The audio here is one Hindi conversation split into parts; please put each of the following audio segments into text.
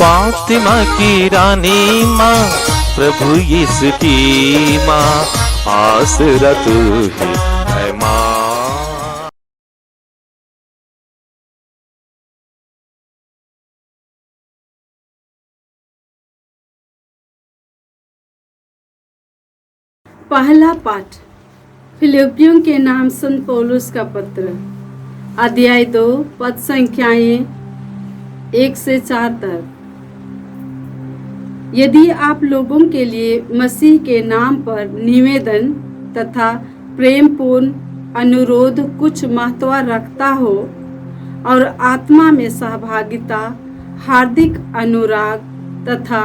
फातिमा की रानी माँ, प्रभु यीशु की माँ, आसरा तू ही है माँ। पहला पाठ फिलिपियों के नाम संत पौलुस का पत्र, अध्याय 2, पद संख्याएं 1 से 4 तक। यदि आप लोगों के लिए मसीह के नाम पर निवेदन तथा प्रेमपूर्ण अनुरोध कुछ महत्व रखता हो और आत्मा में सहभागिता, हार्दिक अनुराग तथा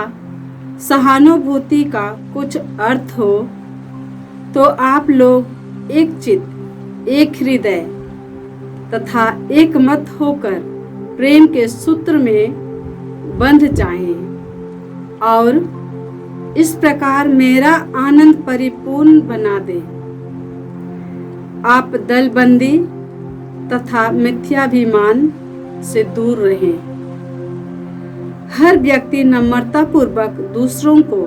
सहानुभूति का कुछ अर्थ हो, तो आप लोग एक चित्त, एक हृदय तथा एक मत होकर प्रेम के सूत्र में बंध जाएं और इस प्रकार मेरा आनंद परिपूर्ण बना दे। आप दलबंदी तथा मिथ्याभिमान से दूर रहें। हर व्यक्ति नम्रता पूर्वक दूसरों को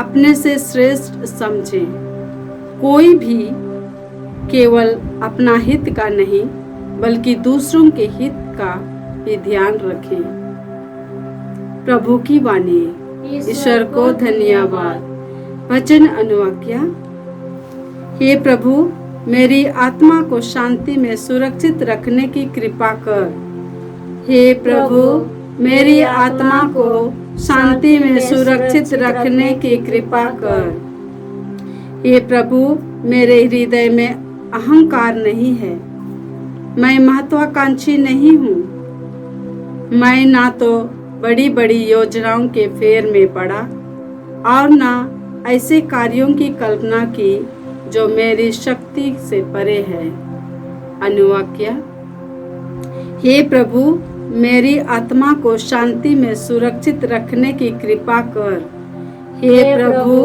अपने से श्रेष्ठ समझे। कोई भी केवल अपना हित का नहीं बल्कि दूसरों के हित का भी ध्यान रखें। प्रभु की वाणी। ईश्वर को धन्यवाद। वचन अनुवाक्या। हे प्रभु, मेरी आत्मा को शांति में सुरक्षित रखने की कृपा कर। हे प्रभु, मेरी आत्मा को शांति में सुरक्षित रखने की कृपा कर। हे प्रभु, मेरे हृदय में अहंकार नहीं है। मैं महत्वाकांक्षी नहीं हूँ। मैं ना तो बड़ी बड़ी योजनाओं के फेर में पड़ा और ना ऐसे कार्यों की कल्पना की जो मेरी शक्ति से परे है। अनुवाक्या। हे प्रभु, मेरी आत्मा को शांति में सुरक्षित रखने की कृपा कर। हे प्रभु,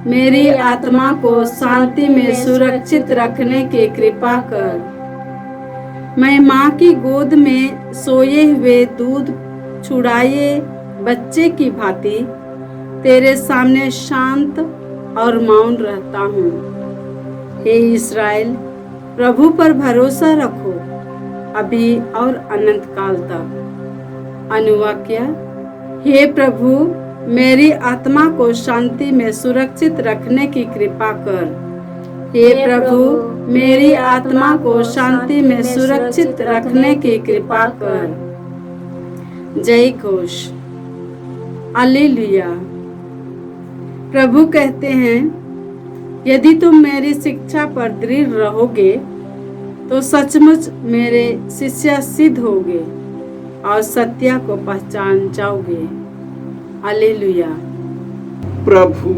मेरी आत्मा को शांति में सुरक्षित रखने की कृपा कर। मैं माँ की गोद में सोए हुए दूध छुड़ाए बच्चे की भांति तेरे सामने शांत और मौन रहता हूँ। हे इस्राएल, प्रभु पर भरोसा रखो अभी और अनंत काल तक। अनुवाक्या। हे प्रभु, मेरी आत्मा को शांति में सुरक्षित रखने की कृपा कर। हे प्रभु, मेरी आत्मा को शांति में सुरक्षित रखने की कृपा कर। जय घोष। हालेलुया। प्रभु कहते हैं, यदि तुम मेरी शिक्षा पर दृढ़ रहोगे तो सचमुच मेरे शिष्य सिद्ध होगे और सत्य को पहचान जाओगे। हालेलुया। प्रभु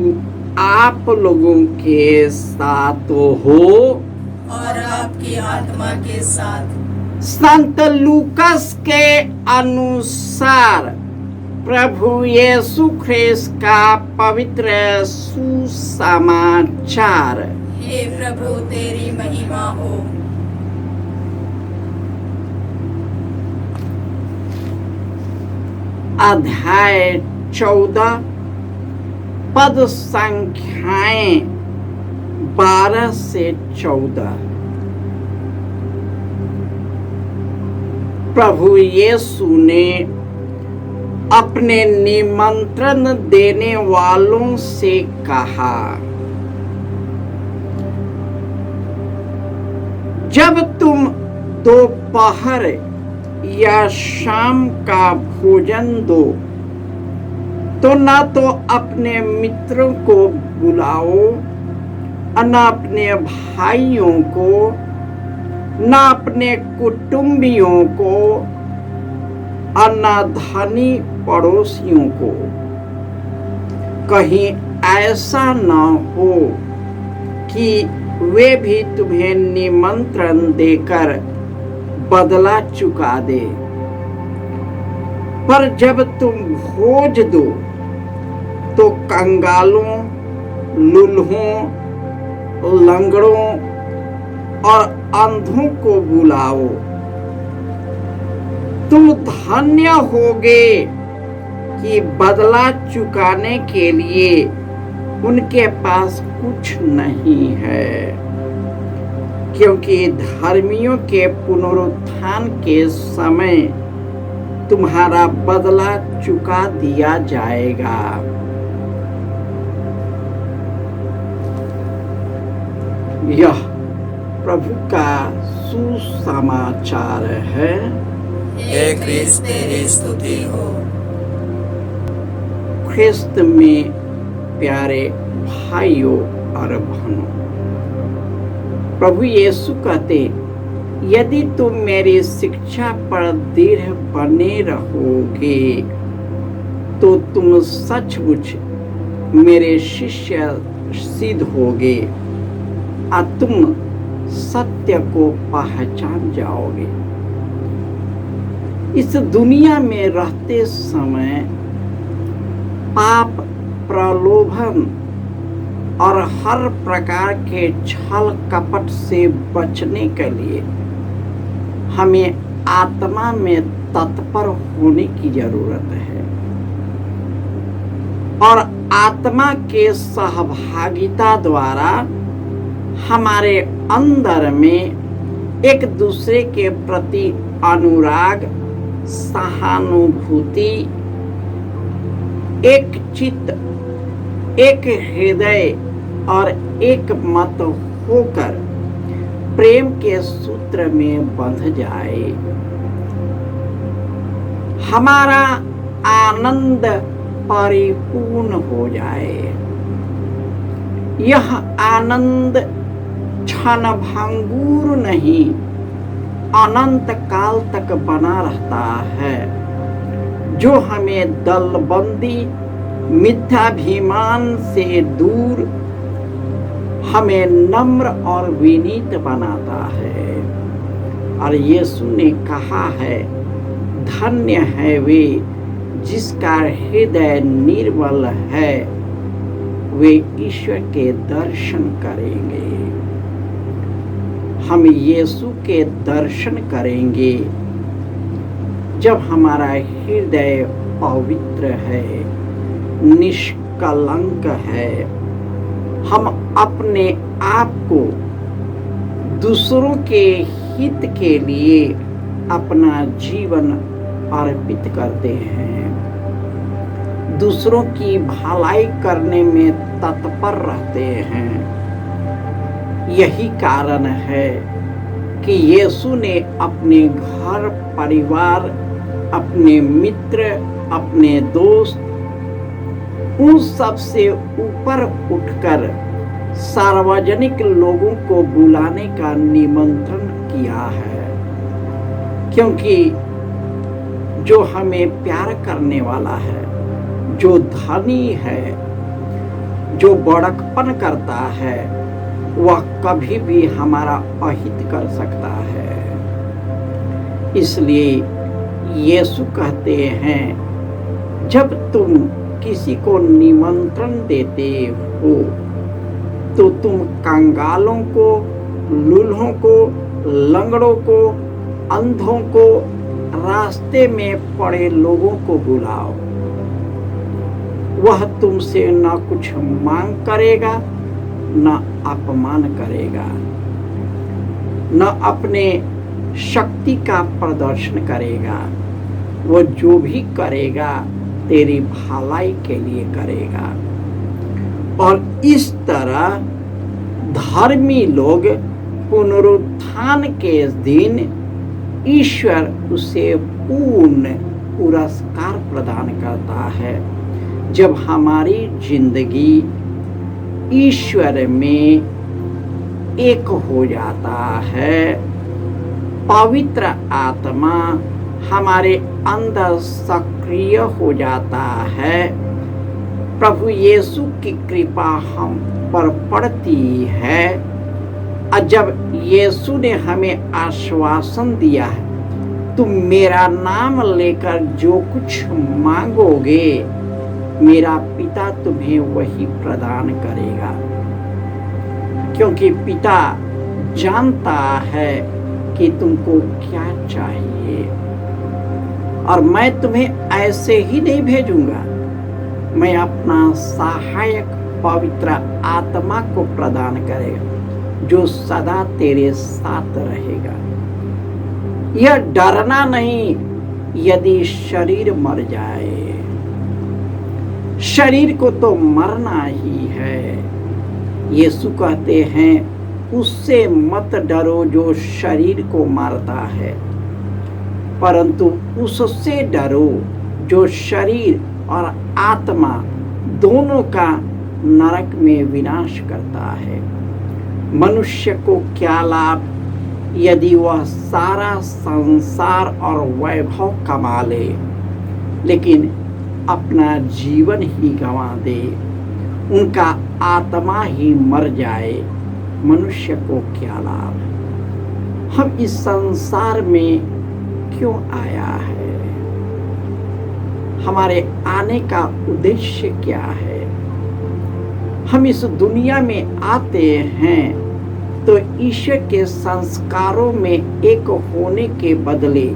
आप लोगों के साथ हो और आपकी आत्मा के साथ। संत लूकस के अनुसार प्रभु यीशु ख्रिस्त का पवित्र सुसमाचार। हे प्रभु, तेरी महिमा हो। अध्याय 14, पद संख्याएं 12 से 14। प्रभु यीशु ने अपने निमंत्रण देने वालों से कहा, जब तुम दोपहर या शाम का भोजन दो तो ना तो अपने मित्रों को बुलाओ, न अपने भाइयों को, न अपने कुटुंबियों को, न धनी पड़ोसियों को। कहीं ऐसा न हो कि वे भी तुम्हें निमंत्रण देकर बदला चुका दे। पर जब तुम भोज दो तो कंगालों, लूल्हों, लंगड़ों और अंधों को बुलाओ। तुम धन्य होगे कि बदला चुकाने के लिए उनके पास कुछ नहीं है, क्योंकि धर्मियों के पुनरुत्थान के समय तुम्हारा बदला चुका दिया जाएगा। यह प्रभु का सुसमाचार है। हे ख्रिस्त तेरी स्तुति हो। ख्रिस्त में प्यारे भाइयों और बहनों, प्रभु यीशु कहते, यदि तुम मेरी शिक्षा पर दृढ़ बने रहोगे तो तुम सचमुच मेरे शिष्य सिद्ध होगे और तुम सत्य को पहचान जाओगे। इस दुनिया में रहते समय पाप, प्रलोभन और हर प्रकार के छल कपट से बचने के लिए हमें आत्मा में तत्पर होने की जरूरत है और आत्मा के सहभागिता द्वारा हमारे अंदर में एक दूसरे के प्रति अनुराग, सहानुभूति, एक चित्त, एक हृदय और एक मत होकर प्रेम के सूत्र में बंध जाए। हमारा आनंद परिपूर्ण हो जाए। यह आनंद क्षणभंगुर नहीं, अनंत काल तक बना रहता है, जो हमें दलबंदी, मिथ्याभिमान से दूर हमें नम्र और विनीत बनाता है। और यीशु ने कहा है, धन्य है वे जिसका हृदय निर्मल है, वे ईश्वर के दर्शन करेंगे। हम यीशु के दर्शन करेंगे जब हमारा हृदय पवित्र है, निष्कलंक है। हम अपने आप को दूसरों के हित के लिए अपना जीवन अर्पित करते हैं, दूसरों की भलाई करने में तत्पर रहते हैं। यही कारण है कि यीशु ने अपने घर परिवार, अपने मित्र, अपने दोस्त, उन सब से ऊपर उठकर सार्वजनिक लोगों को बुलाने का निमंत्रण किया है, क्योंकि जो हमें प्यार करने वाला है, जो धनी है, जो बड़कपन करता है, वह कभी भी हमारा अहित कर सकता है। इसलिए यीशु कहते हैं, जब तुम किसी को निमंत्रण देते हो तो तुम कंगालों को, लूल्हों को, लंगड़ों को, अंधों को, रास्ते में पड़े लोगों को बुलाओ। वह तुमसे न कुछ मांग करेगा, न अपमान करेगा, न अपने शक्ति का प्रदर्शन करेगा। वो जो भी करेगा तेरी भलाई के लिए करेगा। और इस तरह धर्मी लोग पुनरुत्थान के दिन ईश्वर उसे पूर्ण पुरस्कार प्रदान करता है, जब हमारी जिंदगी ईश्वर में एक हो जाता है। पवित्र आत्मा हमारे अंदर सक्रिय हो जाता है। प्रभु यीशु की कृपा हम पर पड़ती है। और जब यीशु ने हमें आश्वासन दिया है, तुम मेरा नाम लेकर जो कुछ मांगोगे, मेरा पिता तुम्हें वही प्रदान करेगा, क्योंकि पिता जानता है कि तुमको क्या चाहिए। और मैं तुम्हें ऐसे ही नहीं भेजूंगा। मैं अपना सहायक पवित्र आत्मा को प्रदान करेगा, जो सदा तेरे साथ रहेगा। यह डरना नहीं यदि शरीर मर जाए। शरीर को तो मरना ही है। यीशु कहते हैं, उससे मत डरो जो शरीर को मारता है, परंतु उससे डरो जो शरीर और आत्मा दोनों का नरक में विनाश करता है। मनुष्य को क्या लाभ यदि वह सारा संसार और वैभव कमा ले, लेकिन अपना जीवन ही गंवा दे, उनका आत्मा ही मर जाए, मनुष्य को क्या लाभ। हम इस संसार में क्यों आया है? हमारे आने का उद्देश्य क्या है? हम इस दुनिया में आते हैं तो ईश्वर के संस्कारों में एक होने के बदले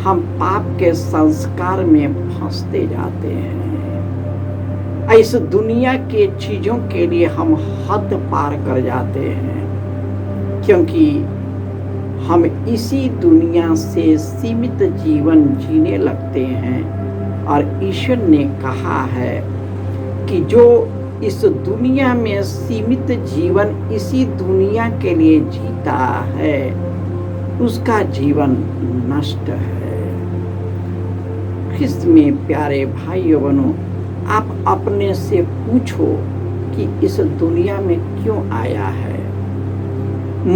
हम पाप के संस्कार में फंसते जाते हैं। इस दुनिया के चीजों के लिए हम हद पार कर जाते हैं, क्योंकि हम इसी दुनिया से सीमित जीवन जीने लगते हैं। और ईश्वर ने कहा है कि जो इस दुनिया में सीमित जीवन इसी दुनिया के लिए जीता है, उसका जीवन नष्ट है। ख्रिस्त में प्यारे भाइयों बहनों, आप अपने से पूछो कि इस दुनिया में क्यों आया है?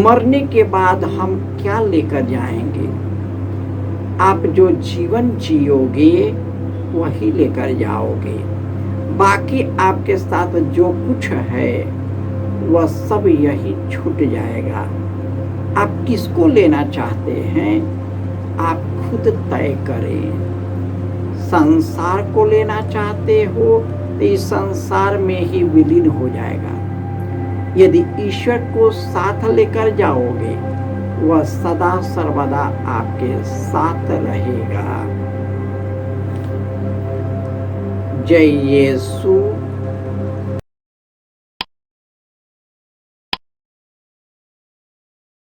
मरने के बाद हम क्या लेकर जाएंगे? आप जो जीवन जियोगे वही लेकर जाओगे। बाकी आपके साथ जो कुछ है वह सब यही छूट जाएगा। आप किसको लेना चाहते हैं, आप खुद तय करें। संसार को लेना चाहते हो तो इस संसार में ही विलीन हो जाएगा। यदि ईश्वर को साथ लेकर जाओगे, वह सदा सर्वदा आपके साथ रहेगा। जय यीशु।